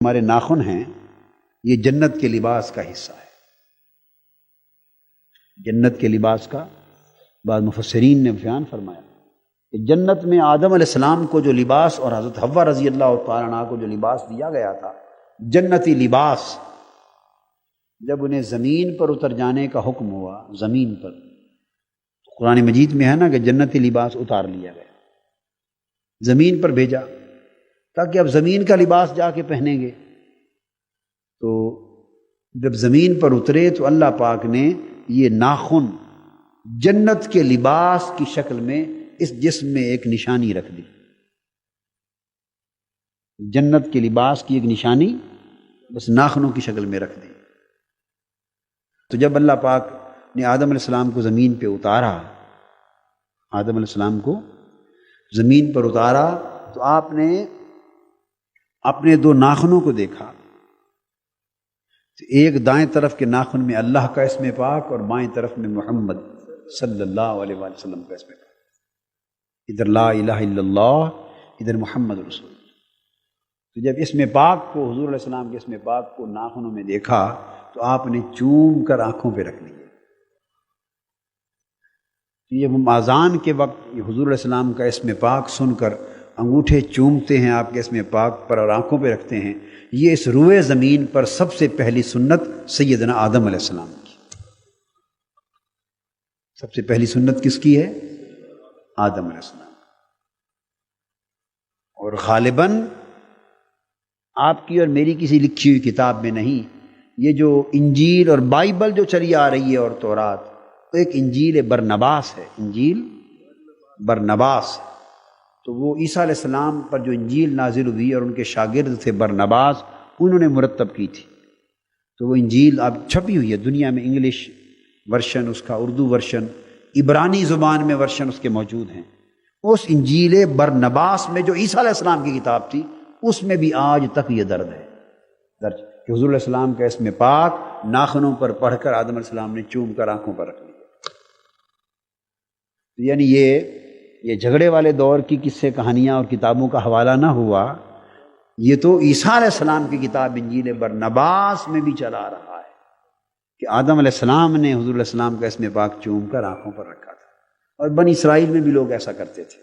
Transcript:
ہمارے ناخن ہیں یہ جنت کے لباس کا حصہ ہے۔ جنت کے لباس کا بعض مفسرین نے بیان فرمایا کہ جنت میں آدم علیہ السلام کو جو لباس اور حضرت حوا رضی اللہ تعالیٰ عنہ کو جو لباس دیا گیا تھا، جنتی لباس، جب انہیں زمین پر اتر جانے کا حکم ہوا، زمین پر، تو قرآن مجید میں ہے نا کہ جنتی لباس اتار لیا گیا، زمین پر بھیجا تاکہ اب زمین کا لباس جا کے پہنیں گے۔ تو جب زمین پر اترے تو اللہ پاک نے یہ ناخن جنت کے لباس کی شکل میں اس جسم میں ایک نشانی رکھ دی۔ جنت کے لباس کی ایک نشانی بس ناخنوں کی شکل میں رکھ دی۔ تو جب اللہ پاک نے آدم علیہ السلام کو زمین پہ اتارا، آدم علیہ السلام کو زمین پر اتارا، تو آپ نے اپنے دو ناخنوں کو دیکھا، ایک دائیں طرف کے ناخن میں اللہ کا اسم پاک اور بائیں طرف میں محمد صلی اللہ علیہ وآلہ وسلم کا اسم پاک، ادھر لا الہ الا اللہ، ادھر محمد رسول اللہ۔ تو جب اسم پاک کو، حضور علیہ السلام کے اسم پاک کو ناخنوں میں دیکھا تو آپ نے چوم کر آنکھوں پہ رکھ لیے۔ یہ اذان کے وقت حضور علیہ السلام کا اسم پاک سن کر انگوٹھے چومتے ہیں آپ کے اسم پاک پر اور آنکھوں پہ رکھتے ہیں، یہ اس روئے زمین پر سب سے پہلی سنت سیدنا آدم علیہ السلام کی۔ سب سے پہلی سنت کس کی ہے؟ آدم علیہ السلام۔ اور غالباً آپ کی اور میری کسی لکھی ہوئی کتاب میں نہیں، یہ جو انجیل اور بائبل جو چلی آ رہی ہے اور تورات، تو ایک انجیل برنباس ہے، انجیل برنباس۔ تو وہ عیسیٰ علیہ السلام پر جو انجیل نازل ہوئی اور ان کے شاگرد تھے برنباس، انہوں نے مرتب کی تھی۔ تو وہ انجیل اب چھپی ہوئی ہے دنیا میں، انگلش ورشن اس کا، اردو ورشن، عبرانی زبان میں ورشن اس کے موجود ہیں۔ اس انجیل برنباس میں جو عیسیٰ علیہ السلام کی کتاب تھی، اس میں بھی آج تک یہ درد ہے، درج کہ حضور علیہ السلام کا اسم پاک ناخنوں پر پڑھ کر آدم علیہ السلام نے چوم کر آنکھوں پر رکھ لیا۔ یعنی یہ جھگڑے والے دور کی قصے کہانیاں اور کتابوں کا حوالہ نہ ہوا، یہ تو عیسیٰ علیہ السلام کی کتاب انجیل برنباس میں بھی چلا رہا ہے کہ آدم علیہ السلام نے حضور علیہ السلام کا اسم پاک چوم کر آنکھوں پر رکھا تھا، اور بنی اسرائیل میں بھی لوگ ایسا کرتے تھے۔